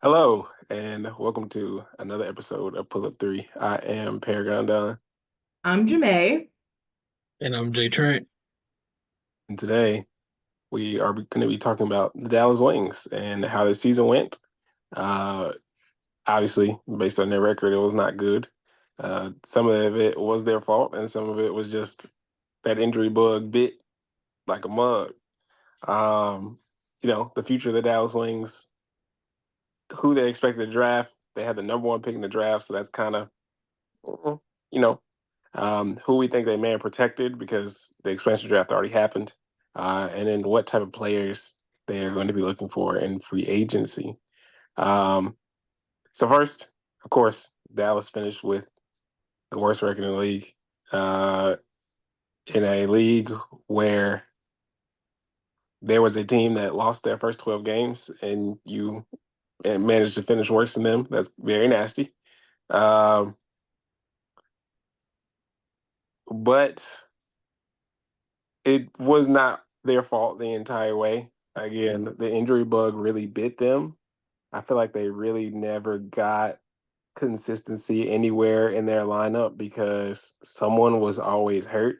Hello, and welcome to another episode of Pull Up 3. I am Paragon Don, I'm Jamae. And I'm Jay Trent. and today we are going to be talking about the Dallas Wings and how the season went. Uh, Obviously, based on their record, it was not good. Some of it was their fault, and some of it was just that injury bug bit like a mug. Um, the future of the Dallas Wings, who they expected to draft. They had the number one pick in the draft, so that's kind of, you know, who we think they may have protected because the expansion draft already happened, and then what type of players they are going to be looking for in free agency. Um, so first, of course, Dallas finished with the worst record in the league, uh, in a league where there was a team that lost their first 12 games and managed to finish worse than them. That's very nasty. Um, but it was not their fault the entire way. Again, the injury bug really bit them. I feel like they really never got consistency anywhere in their lineup because someone was always hurt.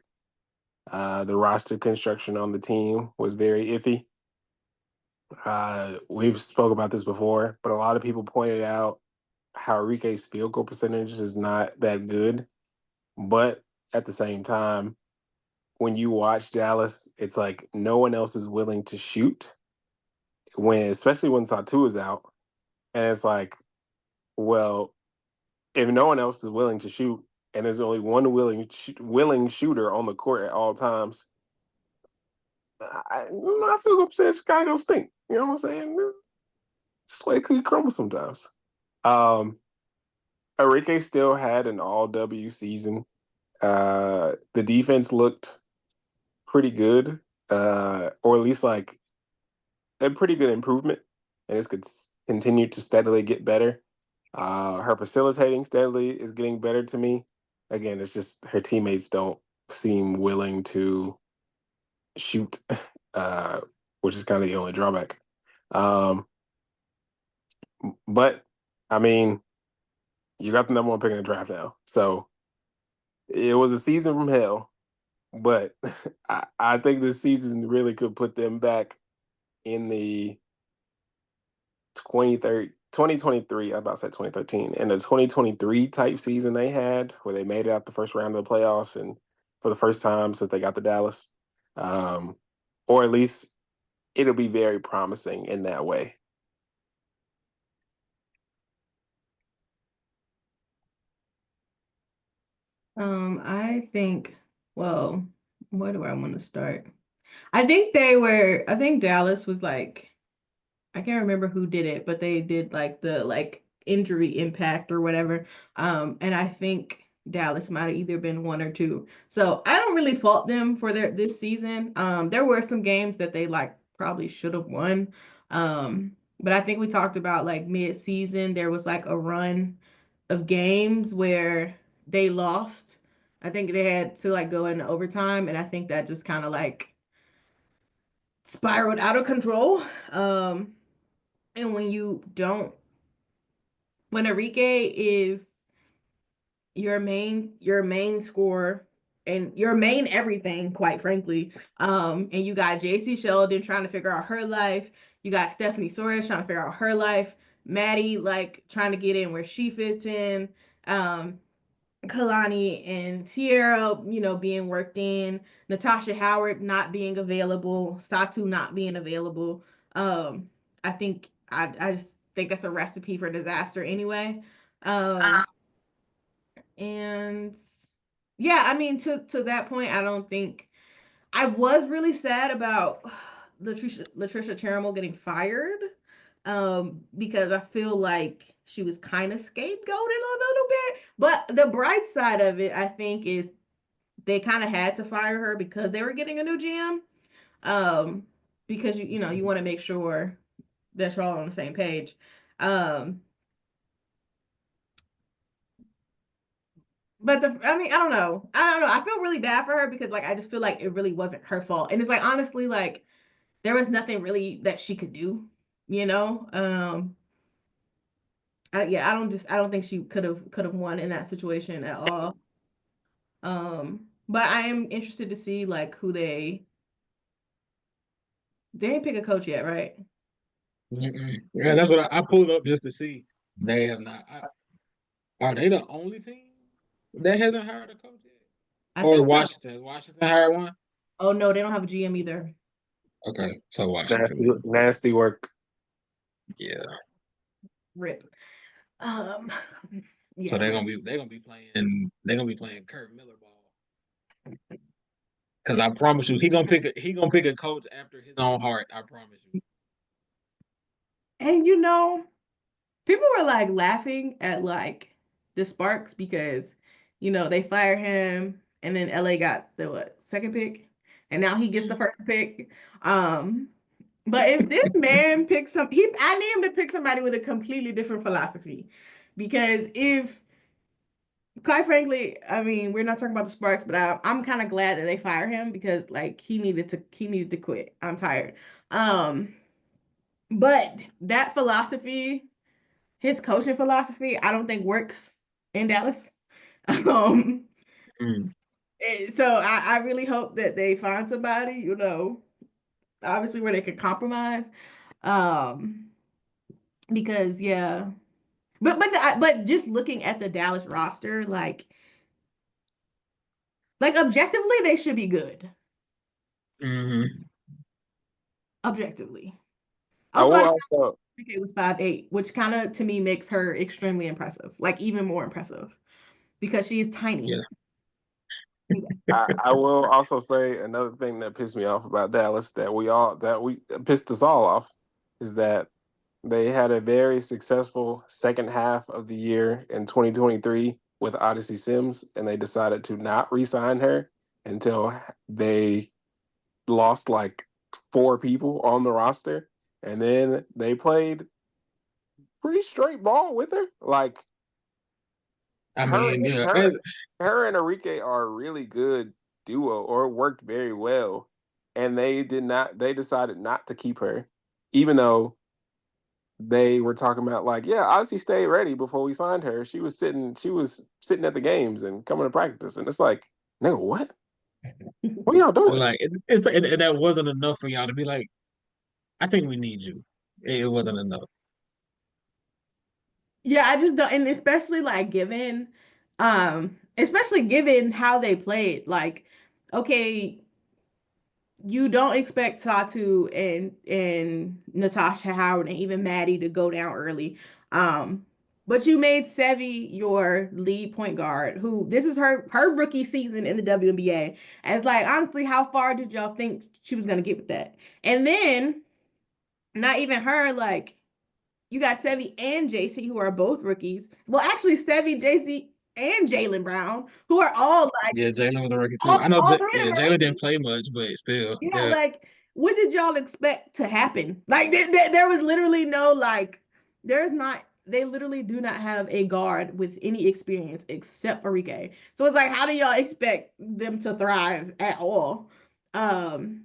The roster construction on the team was very iffy. We've spoke about this before, but a lot of people pointed out how Arike's field goal percentage is not that good. But at the same time, when you watch Dallas, it's like no one else is willing to shoot especially when Satu is out. And it's like, well, if no one else is willing to shoot and there's only one willing shooter on the court at all times, I feel upset Chicago stink. You know what I'm saying? Just the way it could crumble sometimes. Um, Arike still had an all W season. The defense looked pretty good, or at least like a pretty good improvement, and it's could continue to steadily get better. Her facilitating steadily is getting better to me. Again, it's just her teammates don't seem willing to shoot, uh, which is kind of the only drawback. Um, but I mean, you got the number one pick in the draft now, so it was a season from hell. But I think this season really could put them back in the 2023, I about to say 2013, and the 2023 type season they had where they made it out the first round of the playoffs and for the first time since they got to Dallas. Um, or at least it'll be very promising in that way. I think, well, where do I want to start? I think Dallas was like, I can't remember who did it, but they did like the injury impact or whatever. And I think Dallas might have either been one or two. So I don't really fault them for this season. There were some games that they like probably should have won. But I think we talked about like mid-season, there was like a run of games where they lost. I think they had to like go into overtime, and I think that just kind of like spiraled out of control. And when Arike is your main scorer and your main everything, quite frankly, and you got JC Sheldon trying to figure out her life, you got Stephanie Soares trying to figure out her life, Maddie like trying to get in where she fits in, um, Kalani and Tierra, being worked in, Natasha Howard not being available, Satu not being available. Um, I just think that's a recipe for disaster anyway. Um, and yeah, I mean to that point, I don't think I was really sad about Latricia Terrell getting fired, because I feel like she was kind of scapegoated a little bit. But the bright side of it, I think, is they kind of had to fire her because they were getting a new GM. Um, because you want to make sure that you're all on the same page. Um, but I mean, I don't know. I feel really bad for her because like I just feel like it really wasn't her fault, and it's like honestly like there was nothing really that she could do, you know. I don't think she could have won in that situation at all. But I am interested to see like who they didn't pick a coach yet, right? Mm-mm. Yeah, that's what I pulled up just to see. They have not. Are they the only team that hasn't hired a coach yet? I Or think so. Washington? Has Washington hired one? Oh no, they don't have a GM either. Okay, so Nasty, Washington. nasty work. Yeah. Rip. Um, So yeah. they're gonna be playing Kurt Miller ball. Because I promise you, he gonna pick a coach after his own heart. I promise you. And people were like laughing at like the Sparks because they fired him and then LA got the second pick and now he gets the first pick. Um, but if this man picks I need him to pick somebody with a completely different philosophy because if quite frankly, I mean, we're not talking about the Sparks, but I'm kind of glad that they fired him because like he needed to quit. I'm tired. Um, but that philosophy, his coaching philosophy, I don't think works in Dallas. Um, Mm. so I really hope that they find somebody, obviously where they could compromise. Um, because yeah, but just looking at the Dallas roster, like objectively, they should be good. Hmm. Objectively. I Also, will I also think it was 5'8", which kind of to me makes her extremely impressive, like even more impressive because she is tiny. Yeah. Anyway. I will also say another thing that pissed me off about Dallas that we pissed us all off is that they had a very successful second half of the year in 2023 with Odyssey Sims, and they decided to not re-sign her until they lost like four people on the roster, and then they played pretty straight ball with her. Like I her, mean, yeah, her, her and Arike are a really good duo, or worked very well, and they did not. They decided not to keep her, even though they were talking about like, yeah, Odyssey stayed ready before we signed her. She was sitting at the games and coming to practice, and it's like, nigga, what? What are y'all but doing? like and that wasn't enough for y'all to be like, I think we need you. It wasn't enough. Yeah, I just don't, and especially given how they played. Like, okay, you don't expect Satu and Natasha Howard and even Maddie to go down early. But you made Sevi your lead point guard, who this is her rookie season in the WNBA. And it's like, honestly, how far did y'all think she was gonna get with that? And then not even her, like you got Sevi and JC, who are both rookies. Well, actually, Sevi, JC, and Jaylen Brown, who are all like Yeah, Jalen was a rookie too. all, I know. all three of Yeah, them are Jalen didn't rookies. play much, but still, Yeah, yeah. like what did y'all expect to happen? Like there was literally no like there's not they literally do not have a guard with any experience except Arike. So it's like how do y'all expect them to thrive at all? Um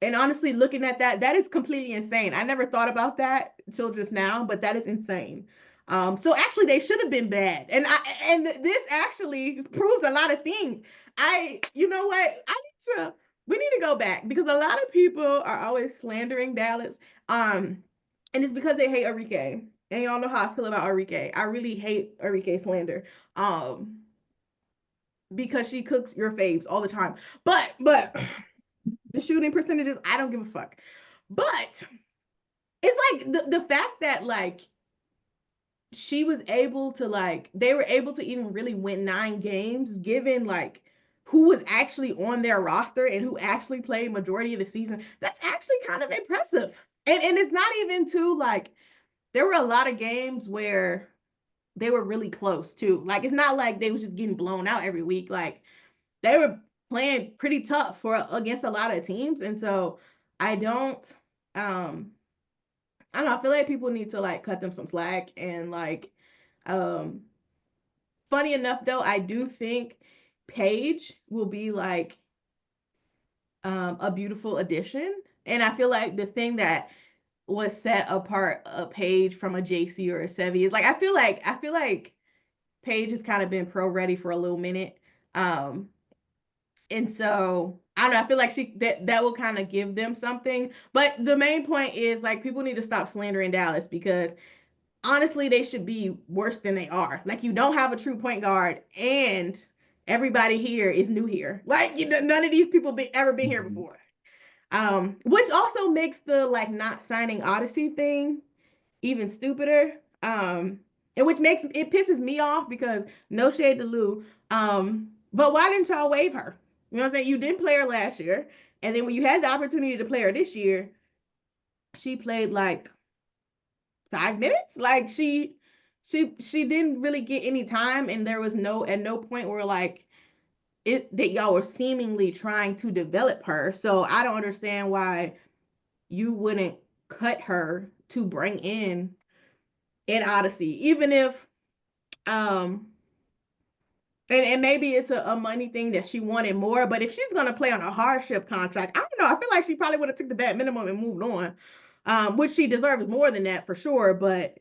and honestly, looking at that, that is completely insane. I never thought about that until just now, but that is insane. So actually, they should have been bad, and this actually proves a lot of things. You know what? We need to go back because a lot of people are always slandering Dallas, and it's because they hate Arike. And y'all know how I feel about Arike. I really hate Arike slander, because she cooks your faves all the time. But the shooting percentages, I don't give a fuck. But it's like the fact that like she was able to like they were able to even really win 9 games given like who was actually on their roster and who actually played majority of the season. That's actually kind of impressive. And it's not even too like there were a lot of games where they were really close too. Like it's not like they was just getting blown out every week. Like they were playing pretty tough for against a lot of teams. And so I don't um I don't know, I feel like people need to like cut them some slack and like um funny enough though, I do think Paige will be like a beautiful addition. And I feel like the thing that what set apart a Paige from a JC or a Sevi is like I feel like Paige has kind of been pro ready for a little minute. Um, and so I don't know, I feel like that will kind of give them something. But the main point is like people need to stop slandering Dallas because honestly they should be worse than they are. Like you don't have a true point guard and everybody here is new here. Like none of these people ever been here Mhm. before. Which also makes the like not signing Odyssey thing even stupider. And which makes it pisses me off because no shade to Lou. But why didn't y'all waive her? You know what I'm saying? You didn't play her last year, and then when you had the opportunity to play her this year, she played like 5 minutes. Like she didn't really get any time, and there was no at no point where like it that y'all were seemingly trying to develop her. So I don't understand why you wouldn't cut her to bring in Odyssey, even if um and maybe it's a money thing that she wanted more, but if she's gonna play on a hardship contract, I don't know. I feel like she probably would have took the bad minimum and moved on. Which she deserves more than that for sure, but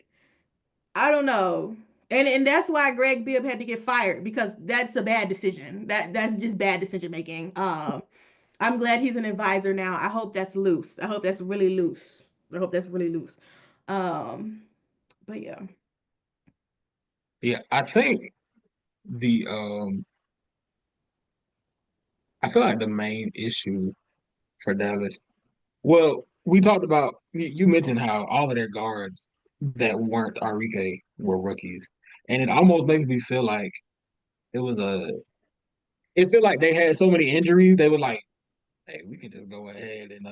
I don't know. And that's why Greg Bibb had to get fired because that's a bad decision. That's just bad decision making. I'm glad he's an advisor now. I hope that's loose. I hope that's really loose. I hope that's really loose. Um, but yeah. Yeah, I think the I feel like the main issue for Dallas. Well, we talked about you mentioned how all of their guards that weren't Arike were rookies, and it almost makes me feel like it was a. It felt like they had so many injuries. They were like, "Hey, we can just go ahead and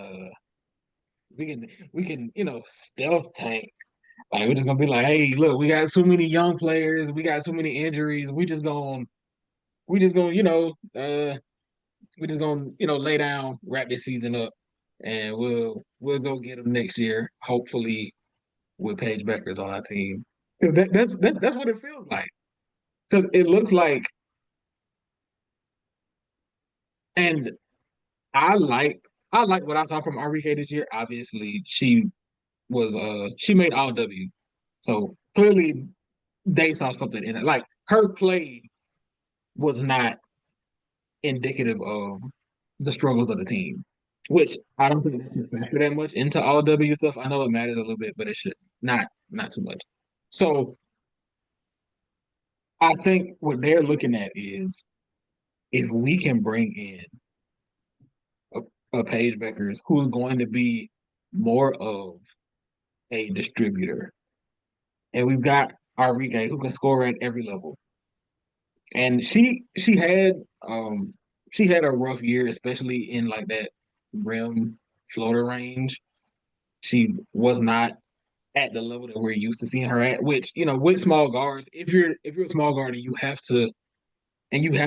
we can stealth tank. Like we're just gonna be like, hey, look, we got too many young players. We got too many injuries. We just gonna we just gonna lay down, wrap this season up, and we'll go get them next year. Hopefully, with Paige Bueckers on our team, because that's what it feels like. Because it looks like, and I like what I saw from Arike this year. Obviously, she made all W, so clearly they saw something in it. Like her play was not indicative of the struggles of the team, which I don't think that's a factor that much into all W stuff. I know it matters a little bit, but it should not too much. So I think what they're looking at is if we can bring in a Paige Bueckers who's going to be more of a distributor, and we've got Arike who can score at every level, and um she had a rough year, especially in like that rim floater range. She was not at the level that we're used to seeing her at, which, with small guards, if you're a small guard and you have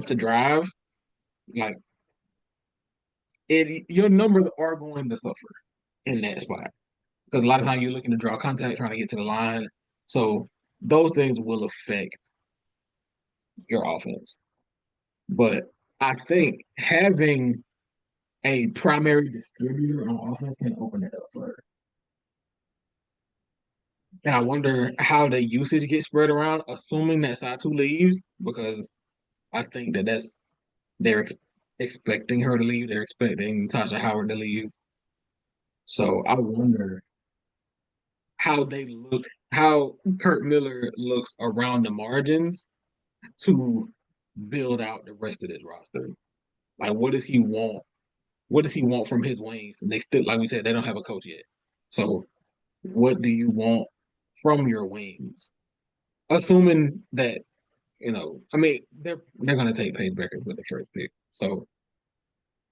to drive, like your numbers are going to suffer in that spot. Because a lot of times you're looking to draw contact, trying to get to the line. So those things will affect your offense. But I think having a primary distributor on offense can open it up for her. And I wonder how the usage gets spread around, assuming that Satu leaves, because I think they're expecting her to leave. They're expecting Tasha Howard to leave. So I wonder how they look, how Kurt Miller looks around the margins to build out the rest of this roster. Like, what does he want? What does he want from his wings? And they still, like we said, they don't have a coach yet. So, what do you want from your wings? Assuming that I mean, they're going to take Paige Bueckers with the first pick. So,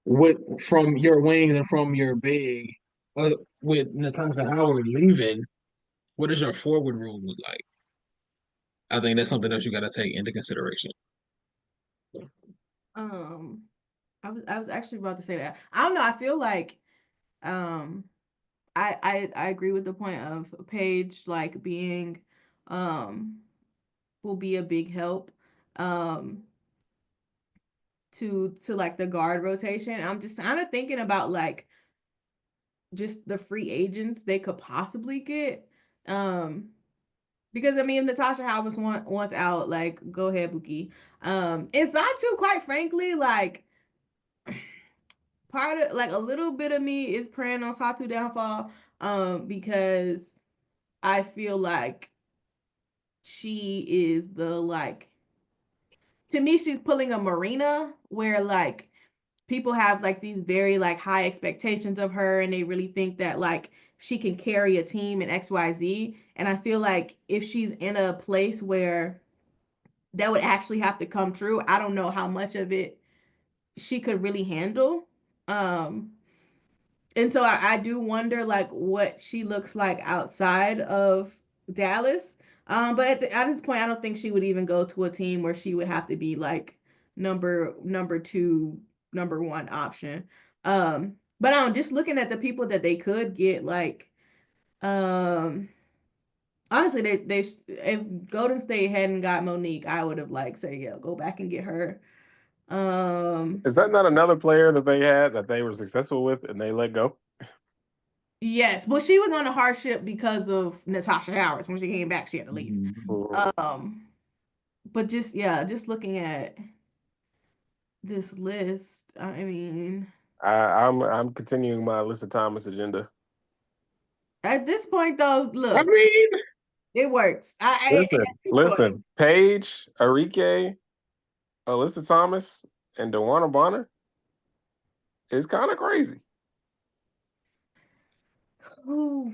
what from your wings and from your big, with Natasha Howard leaving, what does your forward room look like? I think that's something else you got to take into consideration. Um, I was actually about to say that. I don't know. I feel like um I agree with the point of Paige like being um will be a big help um to like the guard rotation. I'm just kind of thinking about like just the free agents they could possibly get. Um, because I mean, if Natasha Howard wants out, like go ahead, Buki. And Satu, quite frankly, like part of like a little bit of me is praying on Satu downfall. Because I feel like she is the like to me she's pulling a Marina where like people have like these very like high expectations of her and they really think that like she can carry a team in XYZ. And I feel like if she's in a place where that would actually have to come true, I don't know how much of it she could really handle. Um and so I do wonder like what she looks like outside of Dallas. But at this point, I don't think she would even go to a team where she would have to be like number two, number one option. But I'm just looking at the people that they could get. Like, honestly, they if Golden State hadn't got Monique, I would have like say yeah, go back and get her. Um, Is that not another player that they had that they were successful with and they let go? Yes, but she was on a hardship because of Natasha Howard. When she came back, she had to leave. Mhm. Mhm. But just yeah, just looking at this list, I mean, I'm continuing my Alyssa Thomas agenda. at this point though, I look, mean, it works. Listen, At this point, listen. Paige, Arike, Alyssa Thomas, and DeWanna Bonner is kind of crazy. ooh,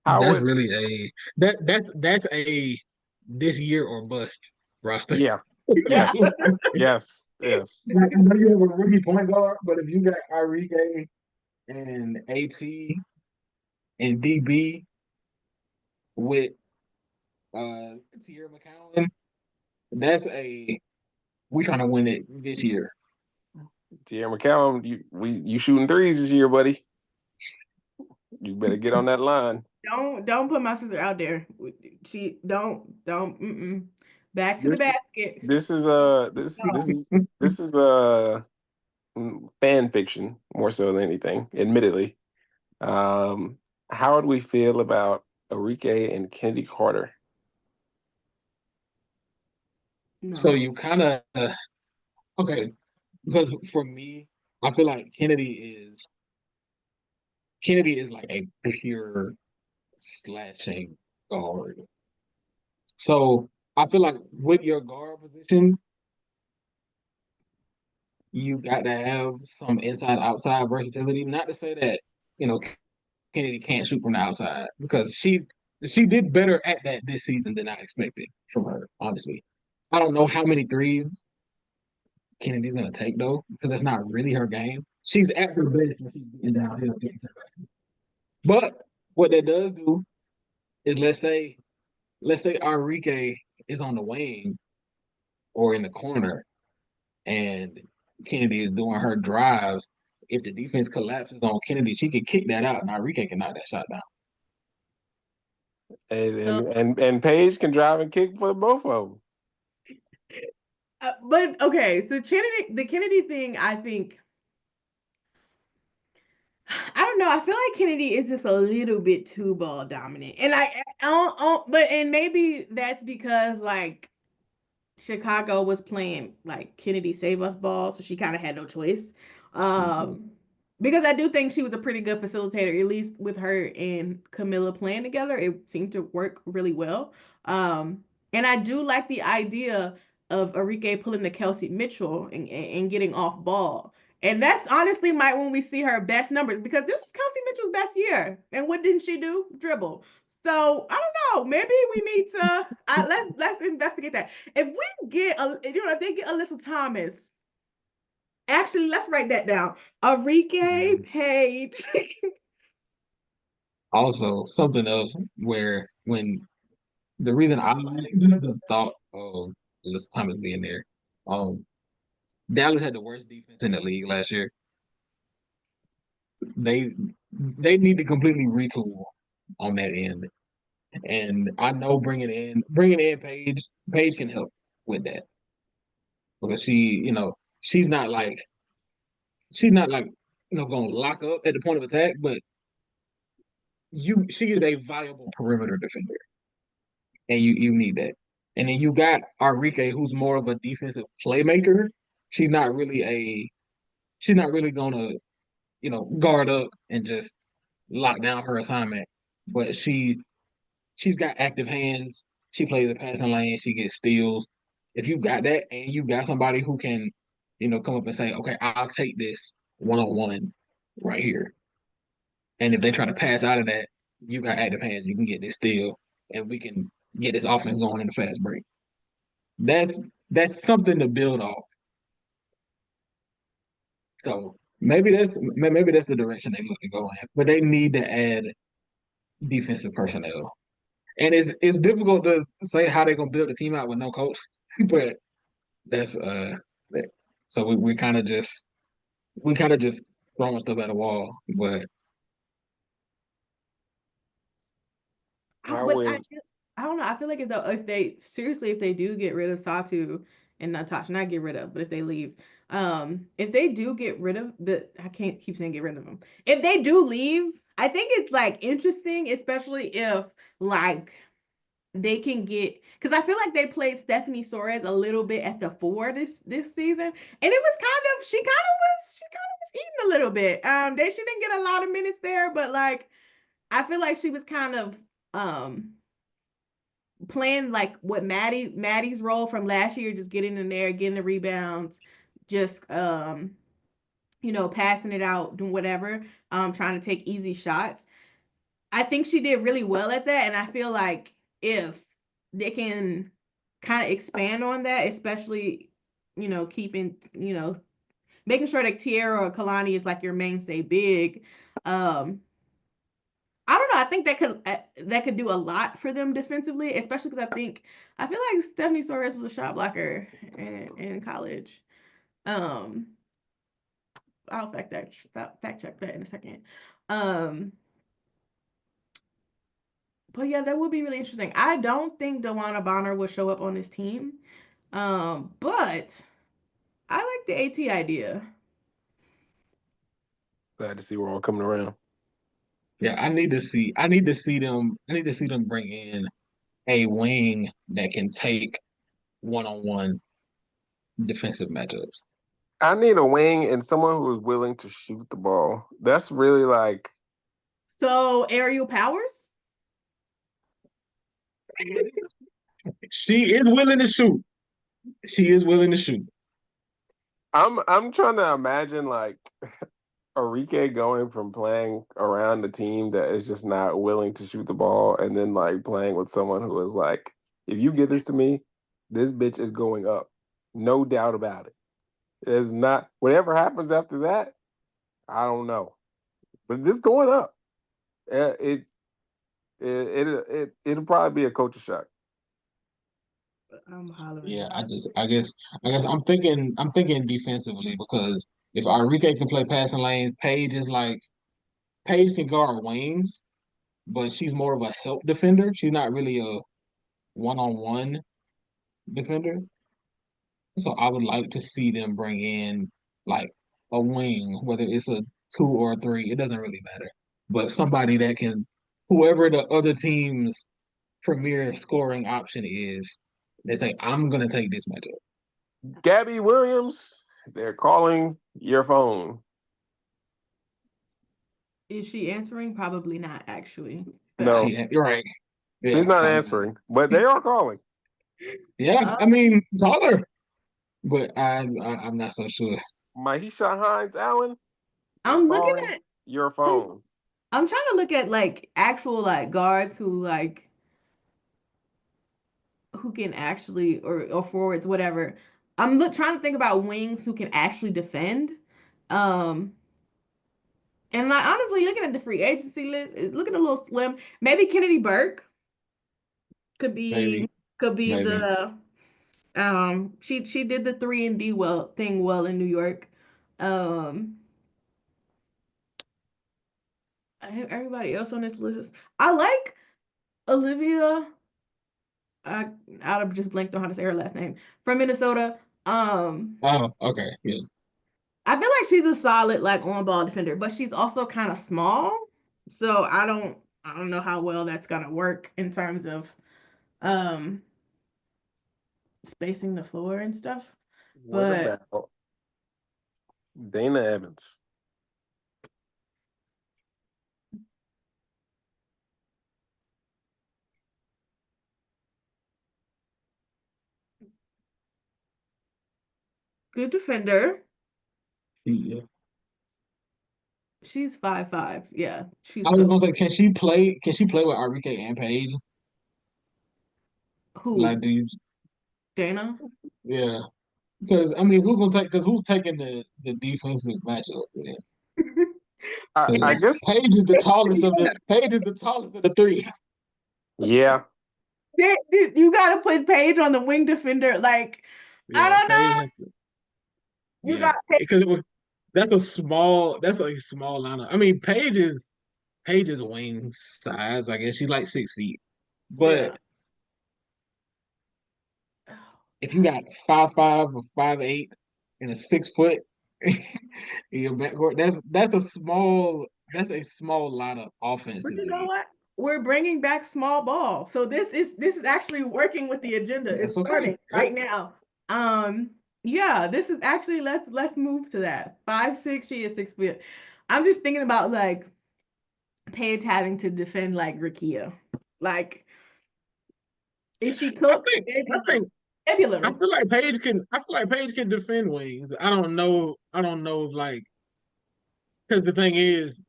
How that's would? really a that's a this year or bust roster. Yeah. Yes. Yes. Yes. Like, I know you have a rookie point guard, but if you got Arike and AT and DB with Tierra McCowan, that's a we trying to win it this year. Tierra McCallum, you shooting threes this year, buddy. You better get on that line. don't put my sister out there. She don't. Back to the This basket. this is this No. this is this is fan fiction more so than anything, admittedly. Um, how would we feel about Arike and Kennedy Carter? So No. you kind of okay because for me, I feel like Kennedy is like a pure slashing guard. So I feel like with your guard positions, you got to have some inside outside versatility. Not to say that you know Kennedy can't shoot from the outside because she did better at that this season than I expected from her. Honestly, I don't know how many threes Kennedy's gonna take though because that's not really her game. She's at her best when she's getting downhill, getting to the basket. But what that does do is let's say Arike is on the wing or in the corner and Kennedy is doing her drives. If the defense collapses on Kennedy, she can kick that out and Arike can knock that shot down. And So, and Paige can drive and kick for both of them. but okay, so the Kennedy thing, I think I don't know. I feel like Kennedy is just a little bit too ball dominant, and but and maybe that's because like Chicago was playing like Kennedy Save Us ball, so she kind of had no choice. Mhm. Um, because I do think she was a pretty good facilitator, at least with her and Camilla playing together. It seemed to work really well. Um, and I do like the idea of Arike pulling the Kelsey Mitchell and getting off ball. And that's honestly might when we see her best numbers because this was Kelsey Mitchell's best year. And what didn't she do? Dribble. So I don't know. Maybe we need to let's investigate that. If we get if they get Alyssa Thomas, actually let's write that down. Arike Page. Also, something else where when the reason I like just the thought of Alyssa Thomas being there, um, Dallas had the worst defense in the league last year. They they need to completely retool on that end. And I know bringing in Paige can help with that. because she's not like gonna lock up at the point of attack, but she is a viable perimeter defender, and you need that. And then you got Arike, who's more of a defensive playmaker. She's not really a she's not really gonna guard up and just lock down her assignment, but she's got active hands. She plays the passing lane. She gets steals. If you got that, and you got somebody who can, come up and say, "Okay, I'll take this 1-on-1 right here," and if they try to pass out of that, you got active hands. You can get this steal, and we can get this offense going in the fast break. That's that's something to build off. So maybe that's the direction they look to go in, but they need to add defensive personnel. And it's difficult to say how they're gonna build a team out with no coach, but that's that. So we kind of just throwing stuff at the wall. But I But would. I don't know. I feel like if they do get rid of Satu and Natasha, not get rid of, but if they leave, if they do get rid of I can't keep saying get rid of them. If they do leave, I think it's like interesting, especially if like they can get because I feel like they played Stephanie Soares a little bit at the 4 this season, and it was she kind of was eating a little bit. She didn't get a lot of minutes there, but like I feel like she was kind of playing like what Maddie's role from last year, just getting in there, getting the rebounds, just passing it out, doing whatever, trying to take easy shots. I think she did really well at that, and I feel like if they can kind of expand on that, especially keeping making sure that Tierra or Kalani is like your mainstay big. I don't know. I think that could do a lot for them defensively, especially because I feel like Stephanie Soares was a shot blocker in college. Um, I'll fact check that in a second. Um, but yeah, that would be really interesting. I don't think Dewana Bonner will show up on this team. But I like the AT idea. Glad to see we're all coming around. yeah, I need to see them bring in a wing that can take 1-on-1 defensive matchups. I need a wing and someone who is willing to shoot the ball. That's really like So Aerial Powers. She is willing to shoot. She is willing to shoot. I'm trying to imagine like Arike going from playing around a team that is just not willing to shoot the ball and then like playing with someone who is like, if you get this to me, this bitch is going up. No doubt about it. It's not whatever happens after that, I don't know. But this going up. It it'll probably be a culture shock. I'm hollering Yeah, about I guess I'm thinking defensively because if Arike can play passing lanes, Paige can guard wings, but she's more of a help defender. She's not really a 1-on-1 defender. So I would like to see them bring in like a wing, whether it's a 2 or a 3, it doesn't really matter. But somebody that can, whoever the other team's premier scoring option is, they say, I'm gonna take this matchup. Gabby Williams, they're calling your phone. Is she answering? Probably not, actually. No, You're right. she's Yeah, not probably. answering, but they are calling. Yeah, I mean, taller, but I'm not so sure. Myisha Hines-Allen, they're I'm looking calling at. your I'm, phone. I'm trying to look at like actual like guards who can actually or forwards whatever. Trying to think about wings who can actually defend. Um, and like honestly, looking at the free agency list is looking a little slim. Maybe Kennedy Burke could be Maybe, could be maybe. the she did the 3-and-D well in New York. Um, everybody else on this list, I like Olivia. I I'd have just blanked on how to say her last name from Minnesota. Oh, okay, yeah. I feel like she's a solid like on ball defender, but she's also kind of small. So I don't know how well that's gonna work in terms of um spacing the floor and stuff. What But about Dana Evans? good defender. Yeah. She's 5'5". Yeah, she's I was built. gonna say, can she play? Can she play with Arike and Paige? Who? Like, do you? Dana? Yeah, because I mean, who's gonna take? Because who's taking the defensive matchup? Yeah, I because guess. Paige is the tallest of the three. Yeah. Dude, you gotta put Paige on the wing defender. Like, I Yeah, don't know. Paige has to. You Yeah, got Paige. because that's a small lineup. I mean, Paige's wing size, I guess she's like 6 feet. Yeah. But if you got 5'5" or 5'8" and a 6 foot in your backcourt, that's a small lineup But you know offensively. what? We're bringing back small ball. So this is actually working with the agenda. It's That's okay. starting Yep. right now. Um, yeah, this is actually let's move to that. 5'6", she is 6 foot. I'm just thinking about like Paige having to defend like Rakia. Like, is she I cooked? think I Maybe, think maybe a little. I feel like Paige can defend wings. I don't know if like because the thing is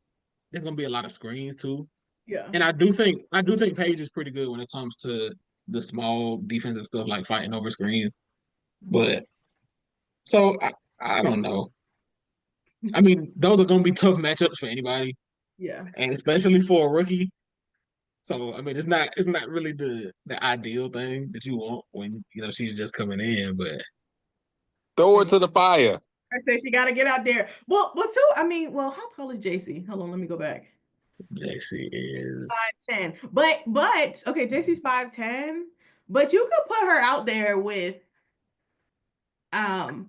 there's gonna be a lot of screens too. Yeah. And I do think Paige is pretty good when it comes to the small defensive stuff like fighting over screens. But so I don't know. I mean, those are gonna be tough matchups for anybody, Yeah. and especially for a rookie. So I mean, it's not really the ideal thing that you want when you know she's just coming in. But Throw it to the fire. I say she got to get out there. Well, too. I mean, well, how tall is JC? Hold on, let me go back. JC is 5'10". But okay, JC's 5'10", but you could put her out there with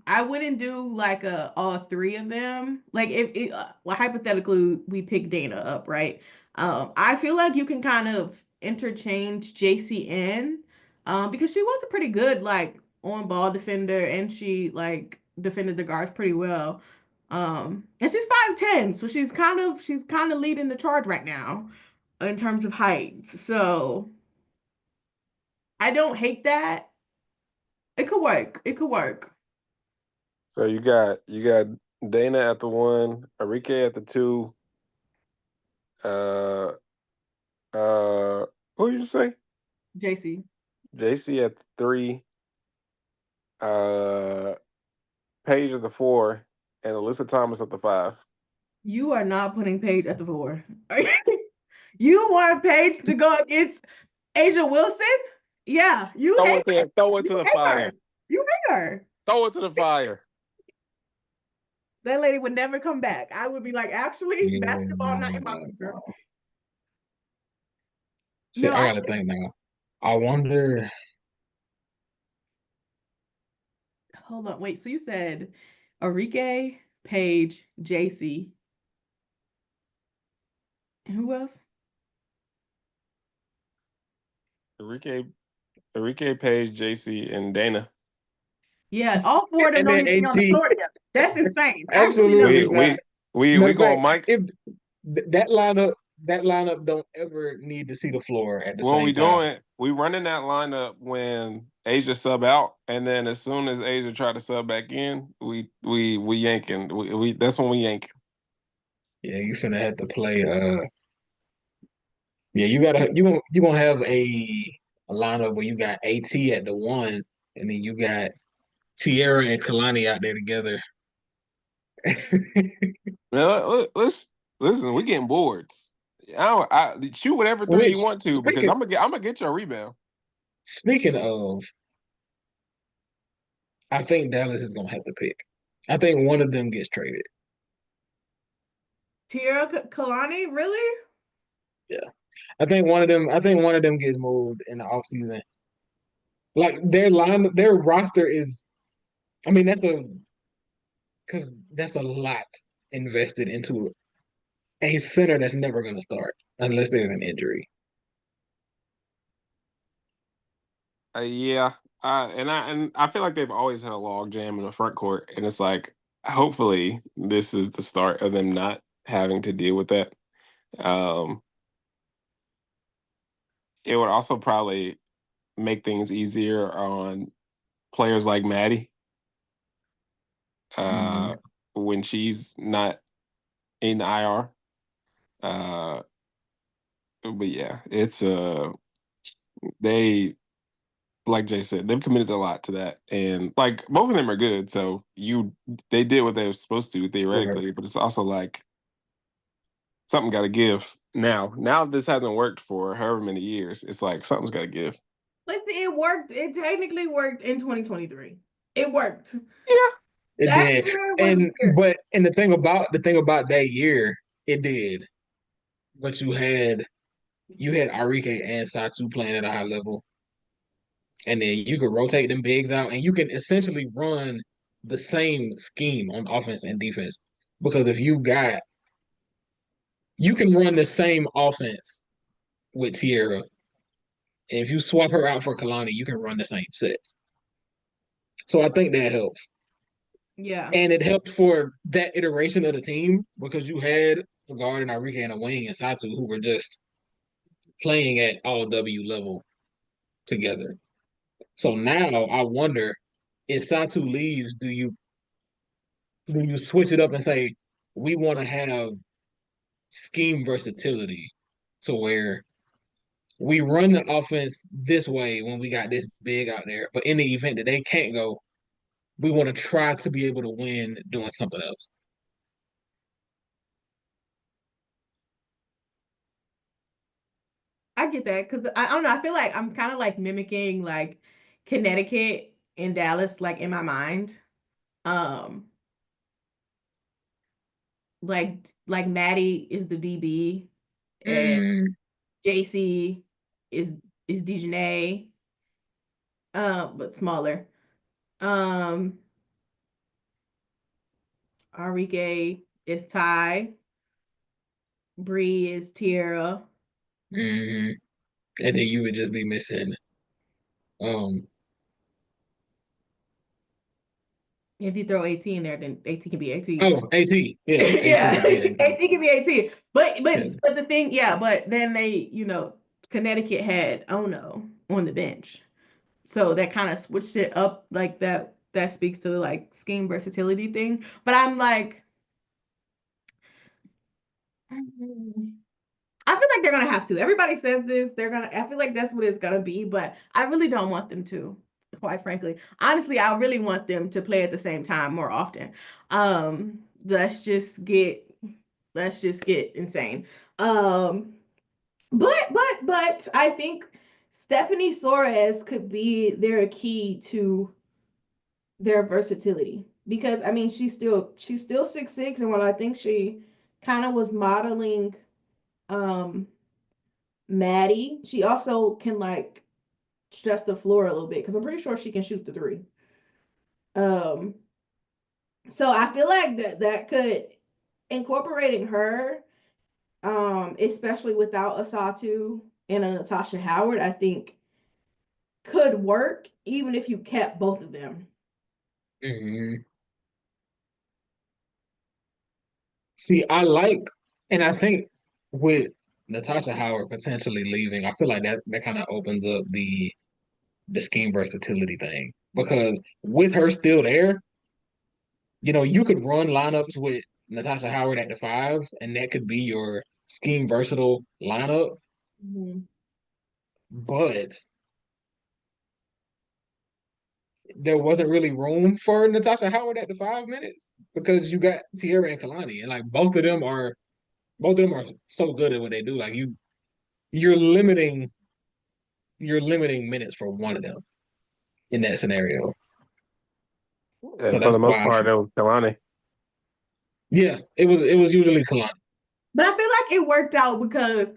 I wouldn't do like a all three of them. Like if it, well, hypothetically we pick Dana up, right? I feel like you can kind of interchange JC in because she was a pretty good like on ball defender and she like defended the guards pretty well. And she's 5'10", so she's kind of leading the charge right now in terms of height. So I don't hate that. It could work. It could work. So you got Dana at the one, Arike at the two, uh who you say? JC. JC at the three, uh Paige at the four, and Alyssa Thomas at the five. You are not putting Paige at the four. You want Paige to go against Asia Wilson? Yeah, you hate her. Throw it You to the hate her. fire. You hate her. Throw it to the fire. That lady would never come back. I would be like, actually, basketball not in my yeah. future. See, No, I gotta think now. I wonder. hold on, wait. So you said Arike, Paige, JC, and who else? Arike, Arike, Paige, JC, and Dana. Yeah, all four of them And don't then even be on the AT floor together. That's insane. Actually, no. absolutely not. We we Matter we of going fact, Mike. if that lineup don't ever need to see the floor at the What we same time. doing? We running that lineup when Asia sub out, and then as soon as Asia try to sub back in, we yanking. We that's when we yanking. Yeah, you finna have to play. Yeah, you gonna have a lineup where you got AT at the one, and then you got Tierra and Kalani out there together. Now, let's listen. We getting boards. I shoot whatever three you Which want to because I'm gonna get your rebound. speaking of, I think Dallas is gonna have to pick. I think one of them gets traded. Tierra Kalani, really? Yeah. I think one of them gets moved in the offseason. Like their roster is I mean, that's a lot invested into a center that's never going to start unless there's an injury. Yeah, and I feel like they've always had a log jam in the front court, and it's like hopefully this is the start of them not having to deal with that. Um, it would also probably make things easier on players like Maddie uh, Mhm. when she's not in IR. Uh, but yeah, it's they like Jay said, they've committed a lot to that, and like both of them are good. So they did what they were supposed to Right. theoretically, but it's also like something got to give. Now this hasn't worked for however many years. It's like something's got to give. Listen, it worked. It technically worked in 2023. It worked. Yeah, It That did. year was And weird. but and the thing about that year, it did. But you had Arike and Satu playing at a high level. And then you could rotate them bigs out and you can essentially run the same scheme on offense and defense. Because if you can run the same offense with Tierra. And if you swap her out for Kalani, you can run the same sets. So I think that helps. Yeah. And it helped for that iteration of the team because you had a guard and Arike and a wing and Satu who were just playing at all W level together. So now I wonder if Satu leaves, do you switch it up and say we want to have scheme versatility to where we run the offense this way when we got this big out there, but in the event that they can't go, we want to try to be able to win doing something else. I get that because I don't know. I feel like I'm kind of like mimicking like Connecticut and Dallas, like in my mind. Um, like Maddie is the DB and Mm, JC is is Dejanay, but smaller. Um, Arike is Ty. Bree is Tierra. mm. And then you would just be missing. Um, If you throw AT in there, then AT can be AT. oh, AT, yeah, AT, Yeah, yeah, AT, AT can be AT. But yeah. but the thing, yeah, but then Connecticut had Ono on the bench. So that kind of switched it up like that speaks to the like scheme versatility thing. But I'm like I feel like they're gonna have to. Everybody says this. I feel like that's what it's gonna be, but I really don't want them to, quite frankly. Honestly, I really want them to play at the same time more often. Um, let's just get let's just get insane. Um, but I think Stephanie Suarez could be their key to their versatility because I mean she's still 6'6", and while I think she kind of was modeling um Maddie, she also can like stress the floor a little bit because I'm pretty sure she can shoot the three. Um, so I feel like that could incorporating her, especially without Asatu and a Natasha Howard, I think could work even if you kept both of them. Mm. See, and I think with Natasha Howard potentially leaving, I feel like that kind of opens up the scheme versatility thing because with her still there, you could run lineups with Natasha Howard at the five, and that could be your scheme versatile lineup. Mhm. But there wasn't really room for Natasha Howard at the 5 minutes because you got Tierra and Kalani, and like both of them are so good at what they do. Like you're limiting you're limiting minutes for one of them in that scenario. So and for that's the most why, part, it was Kalani. yeah, it was usually Kalani. But I feel like it worked out because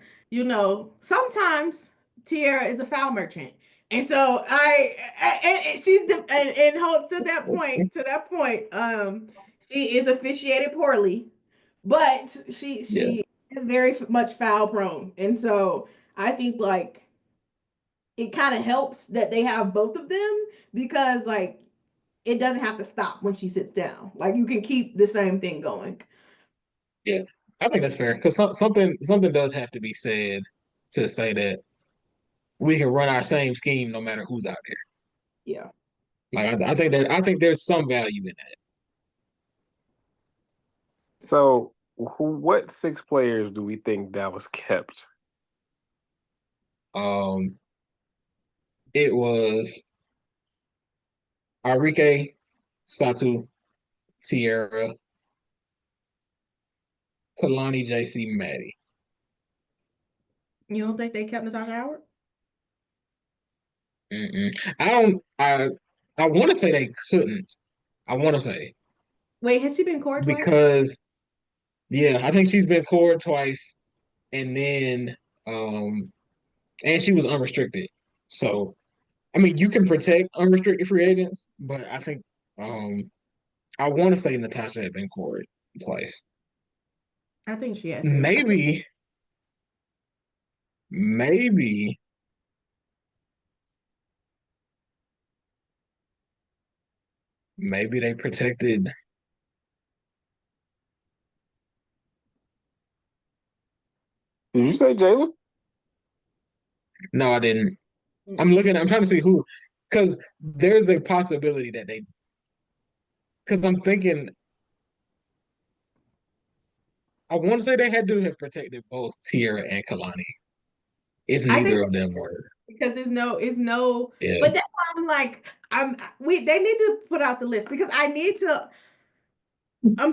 sometimes Tierra is a foul merchant. And so and she's and hold to that point, she is officiated poorly, but Yeah, she is very much foul prone, and so I think like it kind of helps that they have both of them because like it doesn't have to stop when she sits down. Like you can keep the same thing going. yeah. I think that's fair because something does have to be said to say that we can run our same scheme no matter who's out there. Yeah. Like I think there's some value in So, what six players do we think Dallas kept? that. It was Arike, Satu, Tierra, Kalani, JC, Maddie. You don't think they kept Natasha Howard? Mm-mm. I don't. I want to say they couldn't. I want to say Wait, has she been court twice? because yeah, I think she's been cored twice, and then um, and she was unrestricted. So I mean, you can protect unrestricted free agents, but I think um, I want to say Natasha had been cored twice. I think she had too. Maybe, maybe, maybe they protected. Did you say Jalen? No, I didn't. I'm Mm-mm. looking. I'm trying to see who, because there's a possibility that they. Because I'm thinking, I want to say they had to have protected both Tierra and Kalani, if I think neither of them were. because it's no, Yeah. but that's why I'm like, they need to put out the list because I'm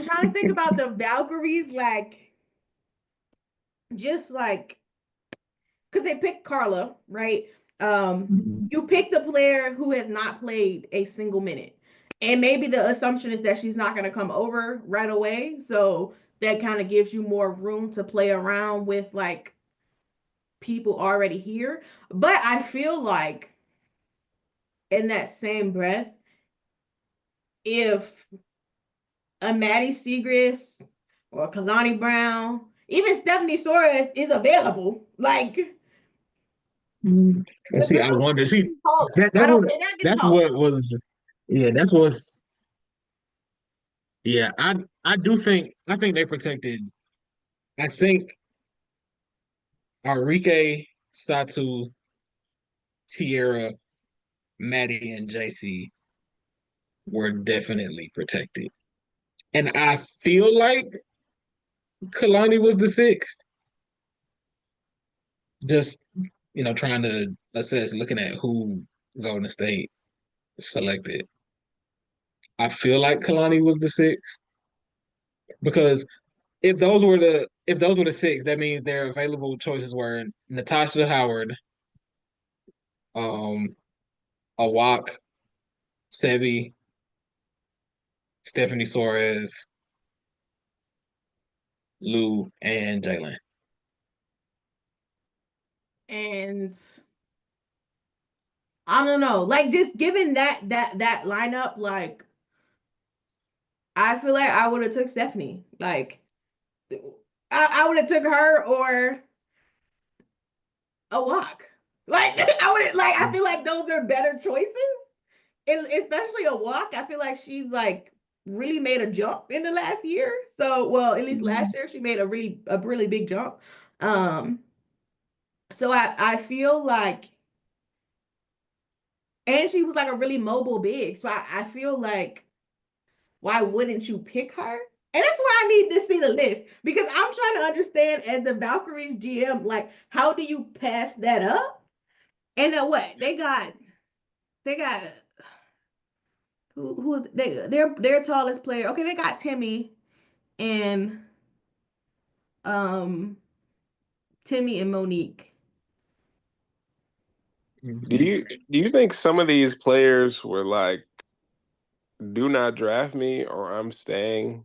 trying to think about the Valkyries, like, just like, because they picked Carla, right? Mhm. You pick the player who has not played a single minute. And maybe the assumption is that she's not going to come over right away. So that kind of gives you more room to play around with like people already here. But I feel like in that same breath, if a Maddie Segrist or Kalani Brown, even Stephanie Soares is available, like Mhm. And the see, I girls wonder. See, getting taller. that They're not getting that's taller. what was. Yeah, that's what's. Yeah, I do think I think they protected. I think Arike, Satu, Tierra, Maddie, and JC were definitely protected. And I feel like Kalani was the sixth. Just, trying to assess, looking at who Golden State selected. I feel like Kalani was the sixth because if those were the six, that means their available choices were Natasha Howard, um, Awak, Sebi, Stephanie Soares, Lou, and Jalen. And I don't know, like just given that lineup, like I feel like I would have took Stephanie. Like I would have took her or a walk. Like I would like I feel like those are better choices. And especially a walk. I feel like she's like really made a jump in the last year. So well, at least last year she made a really big jump. Um so I feel like and she was like a really mobile big. So I feel like why wouldn't you pick her? And that's why I need to see the list because I'm trying to understand as the Valkyries GM, like how do you pass that up? And what they got who is their tallest player? Okay, they got Timmy and um Timmy and Monique. Mhm. Do you think some of these players were like, "Do not draft me, or I'm staying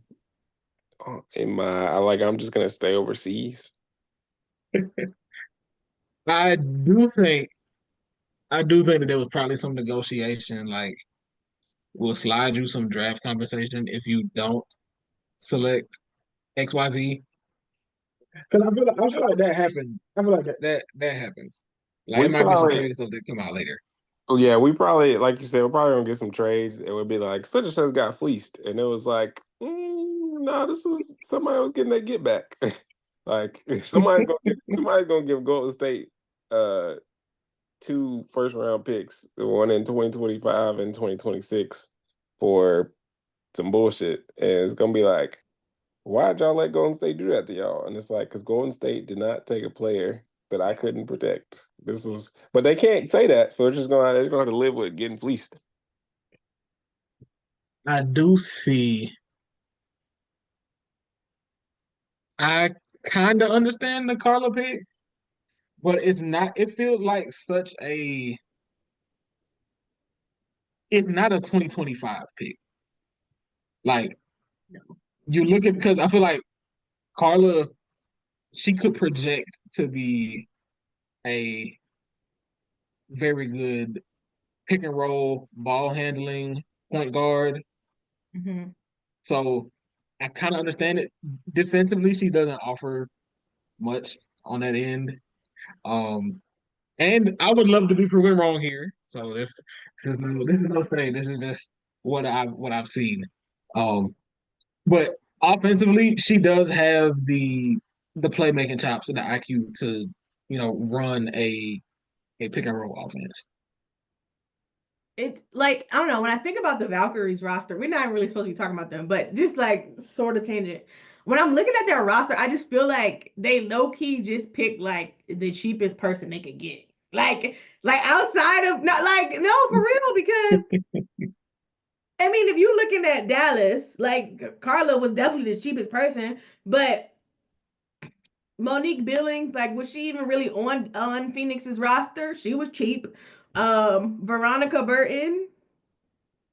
in my like I'm just gonna stay overseas"? I do think I do think that there was probably some negotiation, like we'll slide you some draft compensation if you don't select XYZ. Because I feel like that happened. I feel like that happens. Like it We might be some probably, crazy stuff that come out later. oh yeah, we probably, like you said, we're probably gonna get some trades. It would be like such and such got fleeced, and it was like, no, this was somebody was getting that get back. Like somebody's gonna give Golden State uh two first round picks, one in 2025 and 2026 for some bullshit. And it's gonna be like, why'd y'all let Golden State do that to y'all? And it's like, because Golden State did not take a player that I couldn't protect. This was, but they can't say that, so they're just gonna have to live with getting fleeced. I do see. I kind of understand the Carla pick, but it's not. It feels like such a. It's not a 2025 pick. Like you look at because I feel like Carla, she could project to be a very good pick and roll, ball handling point guard. Mhm. So I kind of understand it. Defensively, she doesn't offer much on that end. Um, and I would love to be proven wrong here. So this is no thing. This is just what I've seen. Um, but offensively, she does have the playmaking chops and the IQ to run a pick and roll offense. It's like, I don't know, when I think about the Valkyries roster, we're not really supposed to be talking about them, but just like sort of tangent. When I'm looking at their roster, I just feel like they low key just picked like the cheapest person they could get. Like outside of not like no for real because I mean if you looking at Dallas, like Carla was definitely the cheapest person, but Monique Billings, like was she even really on Phoenix's roster? She was cheap. Veronica Burton,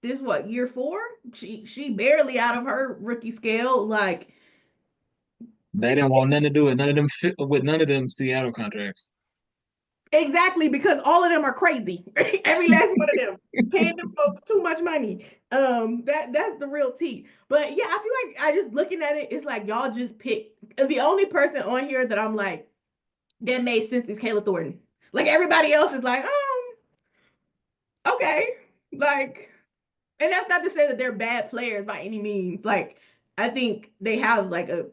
this what year four? She barely out of her rookie scale. Like They didn't want nothing to do with none of them fit with none of them Seattle contracts. exactly because all of them are crazy. Every last one of them paying them folks too much money. That's the real tea. But yeah, I feel like I just looking at it, it's like y'all just pick the only person on here that I'm like that made sense is Kayla Thornton. Like everybody else is like, okay, like, and that's not to say that they're bad players by any means. Like I think they have like a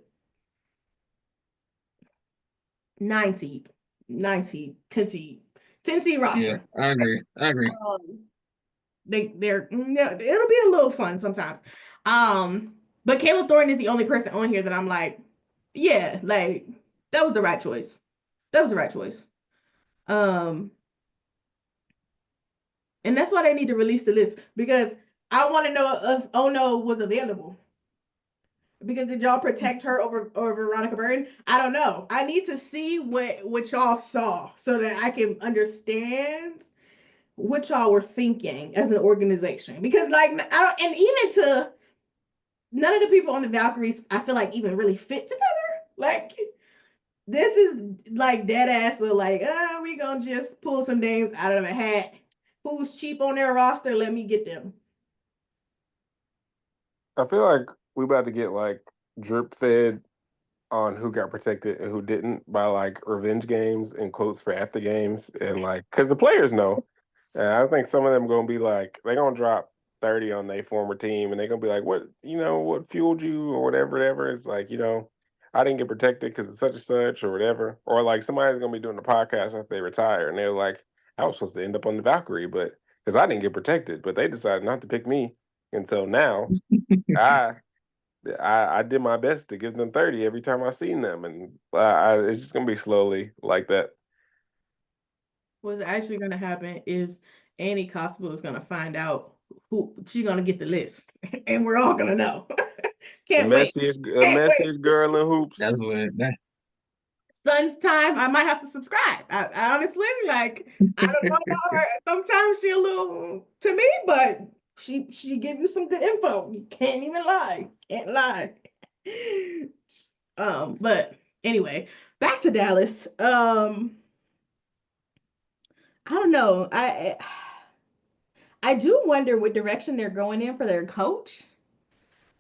9 seed, 9 seed, 10 seed, 10 seed Yeah, roster. I agree. I agree. Um, yeah, it'll be a little fun sometimes. But Caleb Thornton is the only person on here that I'm like, yeah, like that was the right choice. That was the right choice. Um, and that's why they need to release the list because I want to know if Ono was available. Because did y'all protect her over Veronica Burton? I don't know. I need to see what y'all saw so that I can understand what y'all were thinking as an organization. Because like I don't, and even to none of the people on the Valkyries, I feel like even really fit together. Like this is like dead ass of like, we gonna just pull some names out of a hat. Who's cheap on their roster? Let me get them. I feel like we about to get like drip fed on who got protected and who didn't by like revenge games and quotes for after games and like because the players know. And I think some of them gonna be like they're gonna drop 30 on their former team and they're gonna be like, what what fueled you or whatever. It's like, I didn't get protected because of such and such or whatever. Or like somebody's gonna be doing the podcast after they retire and they're like, I was supposed to end up on the Valkyrie, but because I didn't get protected, but they decided not to pick me. And so now I I did my best to give them 30 every time I seen them, and it's just gonna be slowly like that. What's actually gonna happen is Annie Constable is gonna find out who she's gonna get the list, and we're all gonna know. The Can't wait. Can't wait. messiest girl in hoops. That's what that. Sun's time. I might have to subscribe. I honestly like. I don't know about her. Sometimes she a little to me, but she give you some good info. You can't even lie. Can't lie. But anyway, back to Dallas. I don't know. I do wonder what direction they're going in for their coach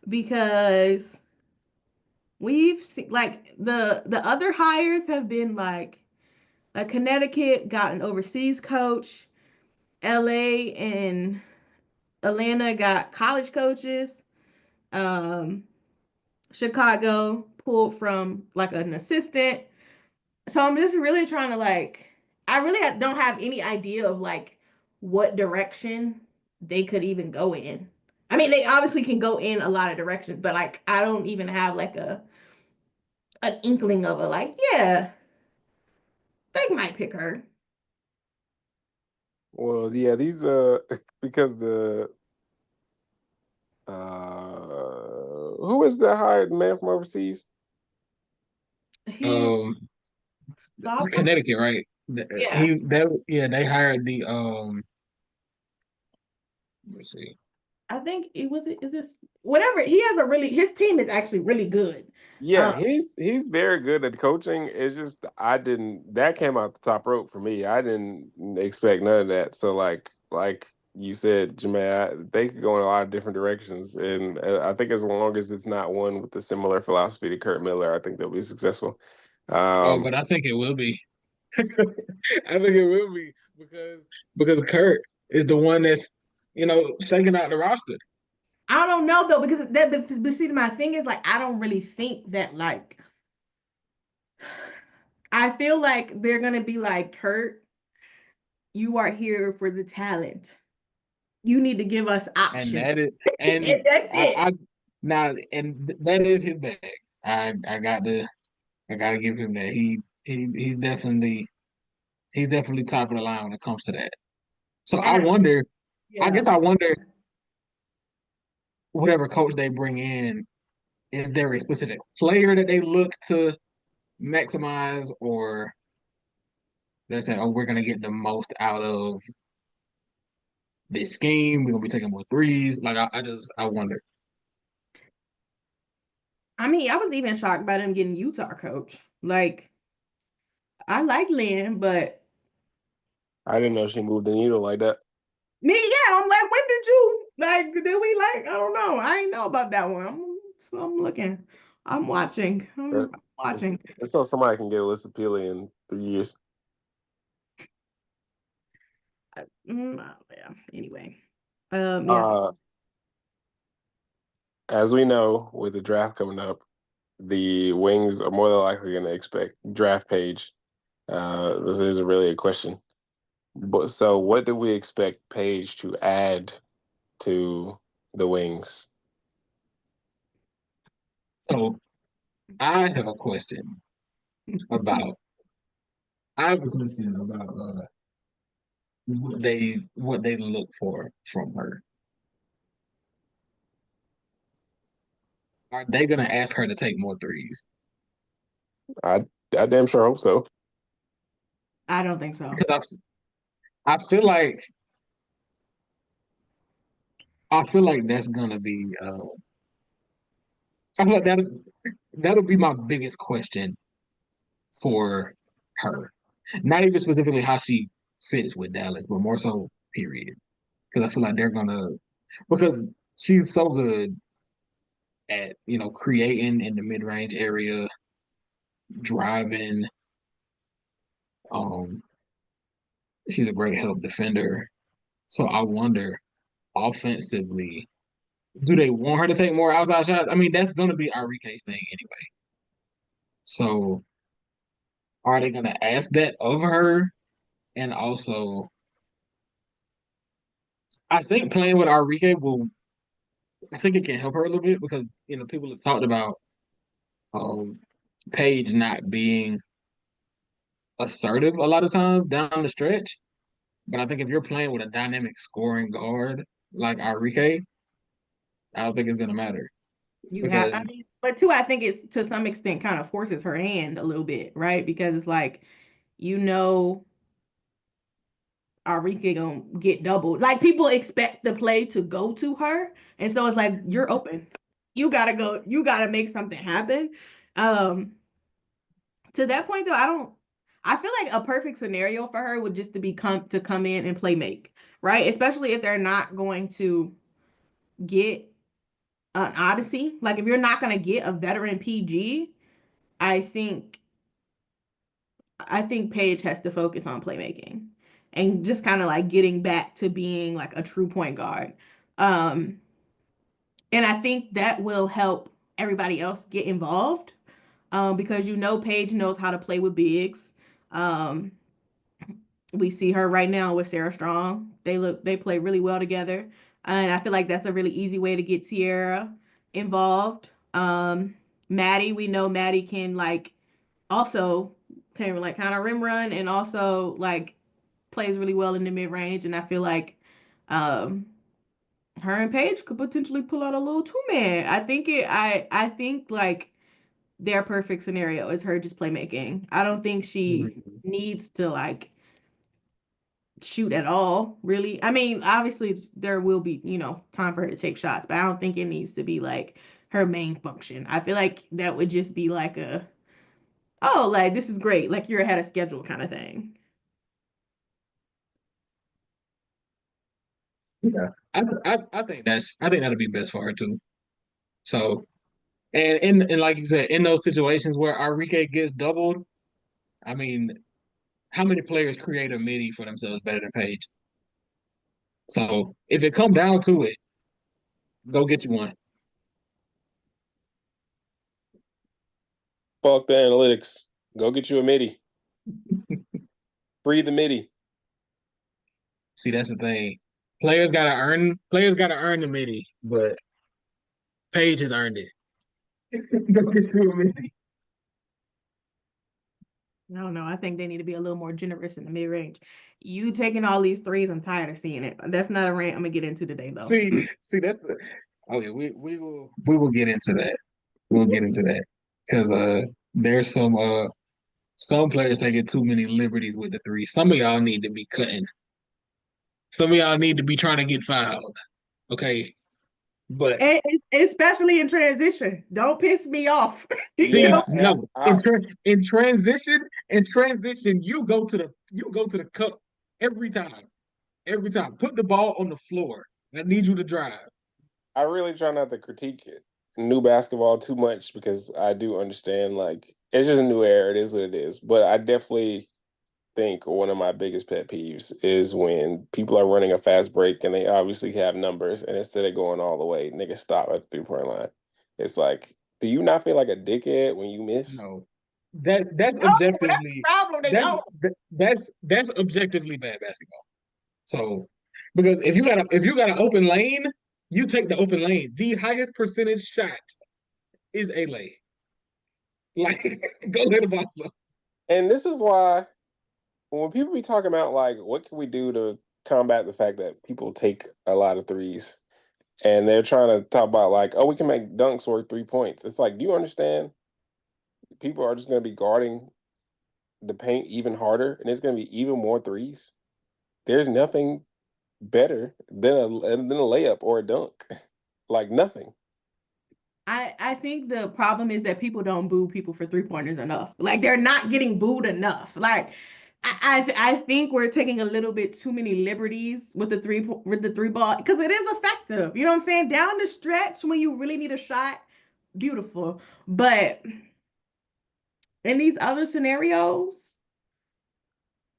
because we've seen like the other hires have been like Connecticut got an overseas coach, LA and Atlanta got college coaches. Um, Chicago pulled from like an assistant. So I'm just really trying to like, I really don't have any idea of like what direction they could even go in. I mean, they obviously can go in a lot of directions, but like I don't even have like a an inkling of a like, yeah, they might pick her. Well, yeah, these because the who is the hired man from overseas? His Um, it's Gobble? Connecticut, right? Yeah. They hired the let me see. I think it was is this whatever he has a really his team is actually really good. Yeah, Um, he's very good at coaching. It's just I didn't that came out the top rope for me. I didn't expect none of that. So like you said, Jamal, they could go in a lot of different directions, and I think as long as it's not one with a similar philosophy to Kurt Miller, I think they'll be successful. Oh, Um, but I think it will be. I think it will be because Kurt is the one that's taking out the roster. I don't know though because but see my thing is like I don't really think that like I feel like they're gonna be like Kurt, you are here for the talent. You need to give us And options. that is And and that's it. I now and that is his bag. I gotta give him that. He's definitely top of the line when it comes to that. So And I yeah. guess I wonder whatever coach they bring in, is there a specific player that they look to maximize, or they say, oh, we're gonna get the most out of this scheme. We're gonna be taking more threes. Like I wonder. I mean, I was even shocked by them getting Utah coach. Like, I like Lynn, but I didn't know she moved the needle like that. me, yeah, I'm like, when did you like? Did we like? I don't know. I ain't know about that one. I'm looking. I'm watching. I'm But watching. it's so somebody can get Alyssa Peely in 3 years. Yeah. Anyway, yes. Uh, as we know, with the draft coming up, the Wings are more than likely going to expect draft page. This isn't really a question. But so, what do we expect Paige to add to the Wings? So I have a question about I have a question about what they look for from her. Are they gonna ask her to take more threes? I I damn sure hope so. I don't think so. Because I feel like I feel like that's gonna be I feel like that'll be my biggest question for her. Not even specifically how she fits with Dallas, but more so period. Because I feel like they're gonna because she's so good at creating in the mid range area, driving. Um, she's a great help defender. So I wonder offensively, do they want her to take more outside shots? I mean, that's gonna be Arike's thing anyway. So are they gonna ask that of her? And also, I think playing with Arike will. I think it can help her a little bit because people have talked about um, Paige not being assertive a lot of times down the stretch. But I think if you're playing with a dynamic scoring guard like Arike, I don't think it's gonna matter You have, because I mean, but too, I think it's to some extent kind of forces her hand a little bit, right? Because it's like, you know, Arike gonna get doubled. Like people expect the play to go to her, and so it's like you're open. You gotta go. You gotta make something happen. Um, to that point though, I feel like a perfect scenario for her would just to come in and play make, right? Especially if they're not going to get an Odyssey. Like if you're not going to get a veteran PG, I think I think Paige has to focus on playmaking and just kind of like getting back to being like a true point guard. Um, and I think that will help everybody else get involved because Paige knows how to play with bigs. Um, we see her right now with Sarah Strong. They play really well together, and I feel like that's a really easy way to get Tierra involved. Maddie, we know Maddie can like also can like kind of rim run and also like plays really well in the mid range, and I feel like um her and Paige could potentially pull out a little two man. I think like their perfect scenario is her just playmaking. I don't think she Mhm. needs to like shoot at all, really. I mean, obviously there will be, time for her to take shots, but I don't think it needs to be like her main function. I feel like that would just be like oh, like this is great, like you're ahead of schedule kind of thing. Yeah, I think I think that'll be best for her too. So, and in like you said, in those situations where Arike gets doubled, I mean, how many players create a midi for themselves better than Paige? So if it come down to it, go get you one. Fuck the analytics. Go get you a MIDI. Free the MIDI. See, that's the thing. Players gotta earn the midi, but Paige has earned it. Go get you a midi. I don't know. I think they need to be a little more generous in the mid range. You taking all these threes, I'm tired of seeing it. That's not a rant I'm gonna get into today though. See, that's the oh yeah, we will get into that. We'll get into that. Because there's some players taking too many liberties with the three. Some of y'all need to be cutting. Some of y'all need to be trying to get fouled. Okay. But Especially in transition. Don't piss me off. Yeah, see, no. I In transition, you go to the cup every time. Every time. Put the ball on the floor. I need you to drive. I really try not to critique new basketball too much because I do understand like it's just a new era. It is what it is. But I definitely think one of my biggest pet peeves is when people are running a fast break and they obviously have numbers and instead of going all the way, niggas stop at the 3 point line. It's like, do you not feel like a dickhead when you miss? No. That's No, that's the objectively problem. They that's don't. that's objectively bad basketball. So because if you got an open lane, you take the open lane. The highest percentage shot is a lay. Like go hit the ball up. And this is why when people be talking about like what can we do to combat the fact that people take a lot of threes and they're trying to talk about like, oh, we can make dunks worth 3 points. It's like, do you understand? People are just going to be guarding the paint even harder, and it's going to be even more threes. There's nothing better than a layup or a dunk, like nothing. I think the problem is that people don't boo people for 3 pointers enough. Like they're not getting booed enough. Like I think we're taking a little bit too many liberties with the three ball because it is effective. You know what I'm saying? Down the stretch when you really need a shot, beautiful. But in these other scenarios,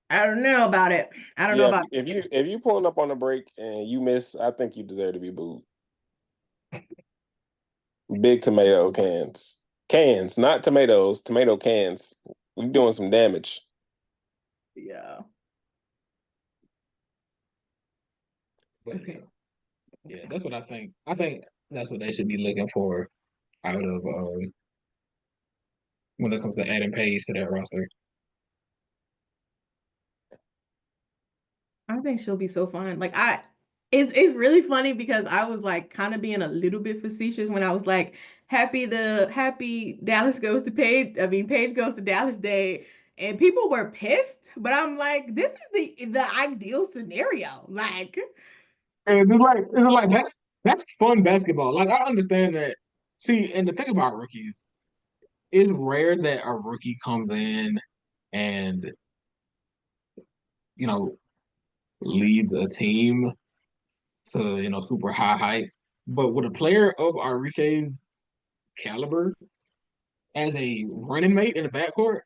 I don't know about it. I don't know Yeah, about if you pulling up on a break and you miss, I think you deserve to be booed. Big tomato cans, not tomatoes, tomato cans. We doing some damage. yeah. But Okay. yeah, that's what I think. I think that's what they should be looking for out of when it comes to adding Page to that roster. I think she'll be so fun. It's really funny because I was like kind of being a little bit facetious when I was like happy Dallas goes to Paige. I mean Paige goes to Dallas Day, and people were pissed. But I'm like, this is the ideal scenario. Like, And it's like that's fun basketball. Like I understand that. See, and the thing about rookies, it's rare that a rookie comes in and leads a team to super high heights. But with a player of Arike's caliber as a running mate in the backcourt,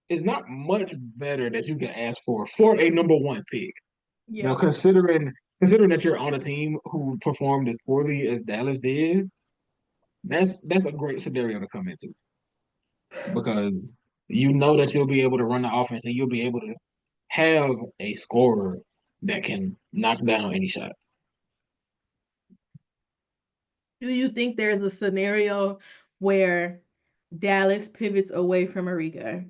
it's not much better that you can ask for a number one pick. Now, Yeah. considering that you're on a team who performed as poorly as Dallas did, that's a great scenario to come into because you know that you'll be able to run the offense and you'll be able to have a scorer that can knock down any shot. Do you think there's a scenario where Dallas pivots away from Arike?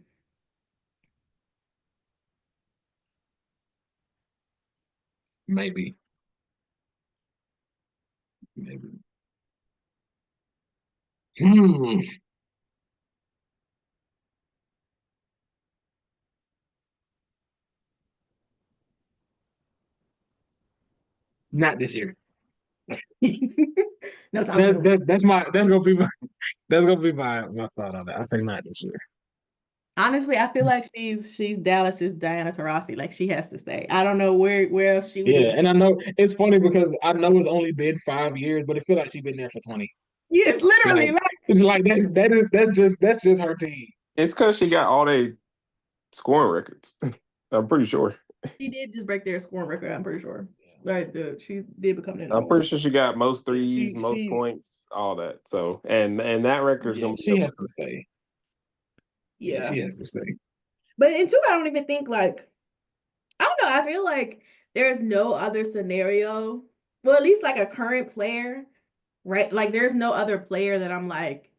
Maybe, maybe. Hmm. Not this year. No time That's soon. that, that's my that's gonna be my that's gonna be my thought on that. I think not this year. Honestly, I feel like she's Dallas's Diana Taurasi. Like she has to stay. I don't know where else she would Yeah, just. and I know it's funny because I know it's only been 5 years, but it feels like she's been there for 20. Yes, literally. Like Like it's like that's just her team. It's because she got all the scoring records. I'm pretty sure. she did just break their scoring record. I'm pretty sure. Like she did become the number I'm one. pretty sure she got most Yeah, threes, most points, all that. So, and that record is yeah, gonna be she up has there. to stay. Yeah, Yeah, she has to stay. but in two, I don't even think like I don't know. I feel like there's no other scenario. Well, at least like a current player, right? Like there's no other player that I'm like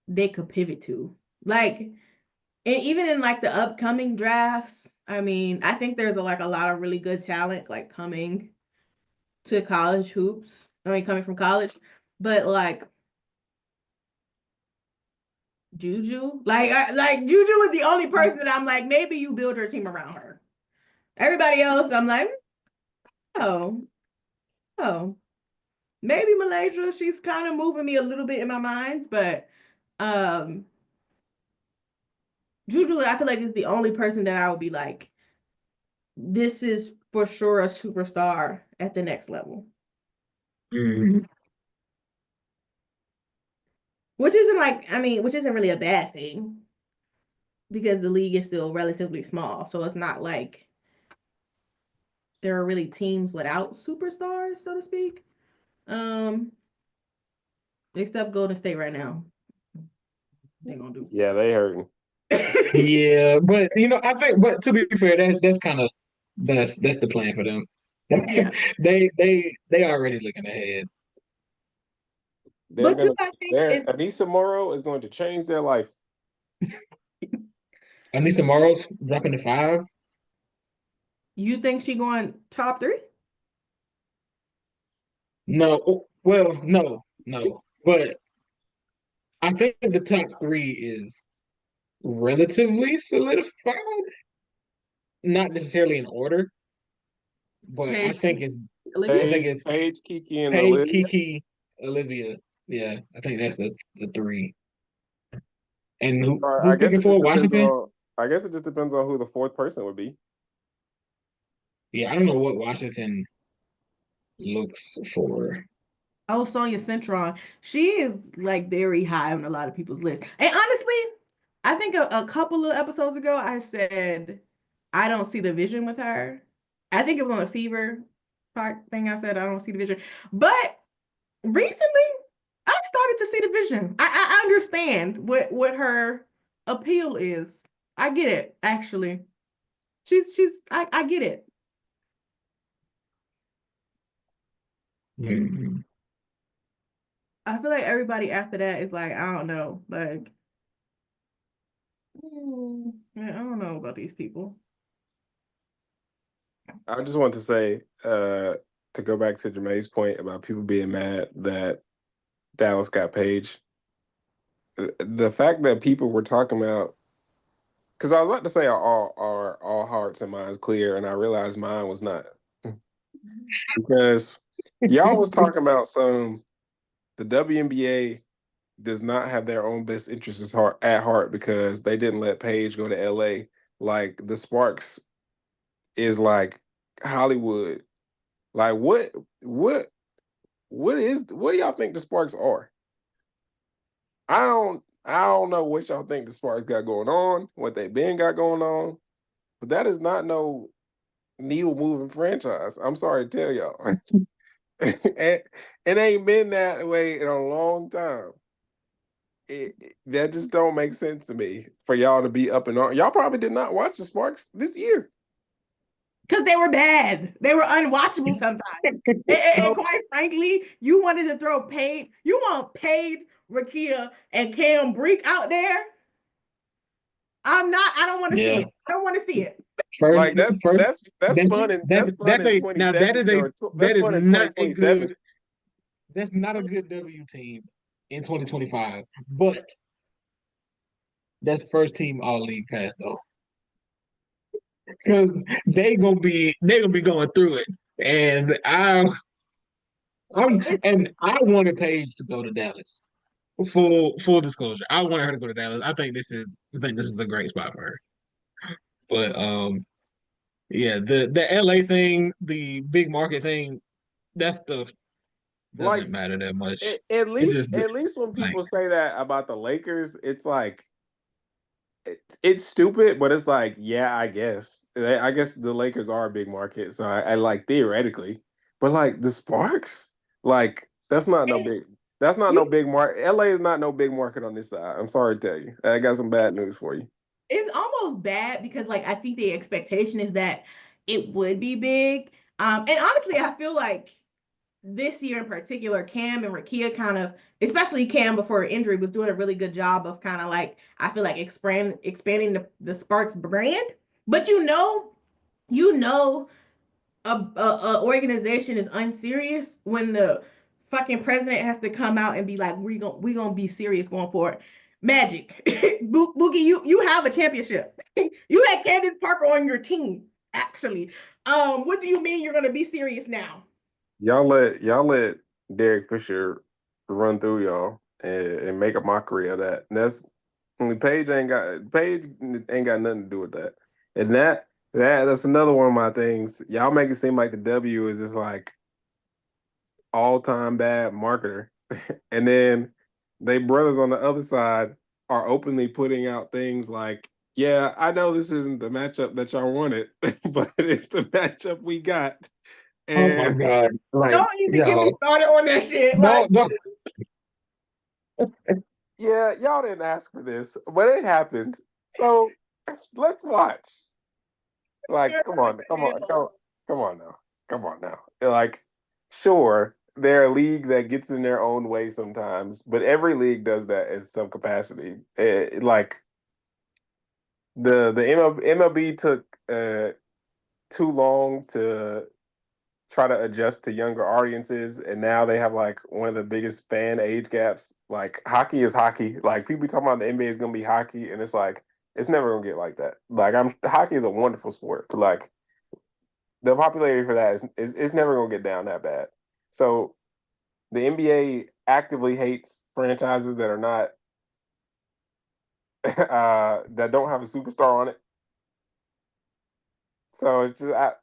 they could pivot to. Like, and even in like the upcoming drafts, I mean, I think there's like a lot of really good talent like coming to college hoops. I mean, coming from college, but like Juju, like Juju is the only person that I'm like maybe you build your team around her. Everybody else, I'm like, oh, oh, maybe Malaysia. She's kind of moving me a little bit in my mind, but um, Juju, I feel like is the only person that I would be like, this is for sure a superstar at the next level. Mhm. Which isn't like, I mean, which isn't really a bad thing because the league is still relatively small. So it's not like there are really teams without superstars, so to speak. Um, except Golden State right now. They're gonna do. Yeah, they hurting. Yeah, but I think, but to be fair, that's kind of that's the plan for them. Yeah. They already looking ahead. They're But two, gonna. I think Their is Anissa Morrow is going to change their life. Anissa Morrow's dropping to 5. you think she going top three? No, well, no, but I think the top 3 is relatively solidified. Not necessarily in order, but I Paige, think it's I Olivia. think it's Paige, Kiki, and Paige, Olivia. Kiki, Olivia. Yeah, I think that's the 3. And I who's guess picking it just for depends Washington? on. I guess it just depends on who the fourth person would be. Yeah, I don't know what Washington looks for. Oh, Sonia Centron. She is like very high on a lot of people's list. And honestly, I think a couple of episodes ago I said I don't see the vision with her. I think it was on a fever part thing. I said I don't see the vision. But recently, I've started to see the vision. I understand what her appeal is. I get it, actually. I get it. Mhm. I feel like everybody after that is like, I don't know, like I don't know about these people. I just want to say, to go back to Jermaine's point about people being mad that Dallas got Paige. The fact that people were talking about, because I was about to say all hearts and minds clear, and I realized mine was not, because y'all was talking about the WNBA does not have their own best interests at heart because they didn't let Paige go to LA. Like the Sparks is like Hollywood. Like what what do y'all think the Sparks are? I don't know what y'all think the Sparks got going on, what they been got going on, but that is not no needle moving franchise. I'm sorry to tell y'all. It ain't been that way in a long time. That just don't make sense to me for y'all to be up and on. Y'all probably did not watch the Sparks this year. Because they were bad. They were unwatchable sometimes. And quite frankly, you wanted to throw Paige. You want Paige, Rakia, and Cam Break out there? I don't want to see it. I don't want to see it. Like that's fun and that's fun in now that is 2070 or that that's is fun in not a 2027. good that's not a good W team in 2025. But that's first team all league pass though. Because they're gonna be going through it. And I wanted Paige to go to Dallas. Full disclosure. I wanted her to go to Dallas. I think this is a great spot for her. But yeah, the LA thing, the big market thing, that stuff Like doesn't matter that much. at It least just at least when like people say that about the Lakers, it's like it's stupid, but it's like, yeah, I guess. I guess the Lakers are a big market, so I like theoretically. But like the Sparks, like that's not no You, big market. LA is not no big market on this side. I'm sorry to tell you. I got some bad news for you. it's almost bad because like I think the expectation is that it would be big. And honestly, I feel like this year in particular, Cam and Rakia kind of, especially Cam before injury, was doing a really good job of kind of like I feel like expanding the Sparks brand. But you know a organization is unserious when the fucking president has to come out and be like, we gonna be serious going forward. Magic, Boogie, you have a championship. You had Candace Parker on your team, actually. What do you mean you're gonna be serious now? Y'all let Derek Fisher run through y'all and make a mockery of that. And Paige ain't got nothing to do with that. And that's another one of my things. Y'all make it seem like the W is this like all time bad marketer. And then they brothers on the other side are openly putting out things like, yeah, I know this isn't the matchup that y'all wanted, but it's the matchup we got. oh my And God. Like, Don't even get me yo, started on that shit. Like, no. yeah, y'all didn't ask for this, but it happened. So let's watch. Like, come on now. Come on now. Like, sure, they're a league that gets in their own way sometimes, but every league does that in some capacity. Like the MLB took too long to try to adjust to younger audiences, and now they have like one of the biggest fan age gaps. Like hockey is hockey. Like people be talking about the NBA is gonna be hockey, and it's like it's never gonna get like that. Like hockey is a wonderful sport, but like the popularity for that is it's never gonna get down that bad. So the NBA actively hates franchises that are not that don't have a superstar on it. So it's just I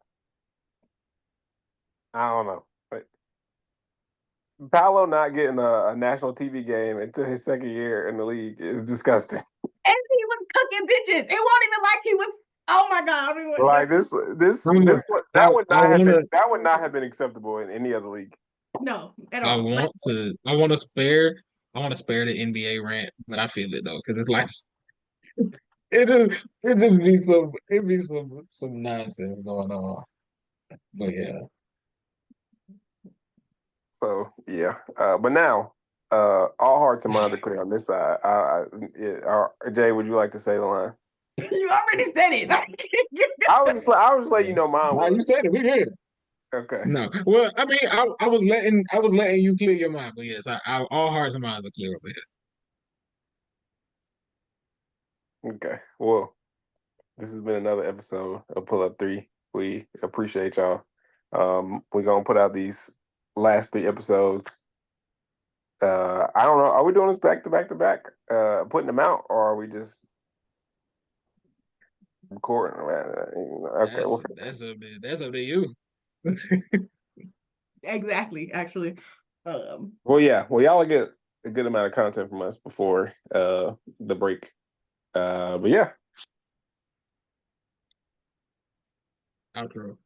don't know. Paolo not getting a national TV game until his second year in the league is disgusting. and he was cooking bitches. It wasn't even like he was. Oh my god! I mean, Like I'm- that would not have been acceptable in any other league. no, at all. Like, I want to spare the NBA rant, but I feel it though, because it's like it just be some nonsense going on. But yeah. So yeah, but now all hearts and minds are clear on this side. Jay, would you like to say the line? you already said it. I was just letting you know mine Nah, you was said it. We good. okay. No. Well, I mean, I was letting you clear your mind, but yes, all hearts and minds are clear over here. Okay. Well, this has been another episode of Pull Up 3. We appreciate y'all. We're gonna put out these last 3 episodes I don't know. Are we doing this back to back to back, putting them out, or are we just recording? Okay, well, That's up to you. Exactly, actually. yeah. Well, y'all will get a good amount of content from us before the break. But yeah. Outro.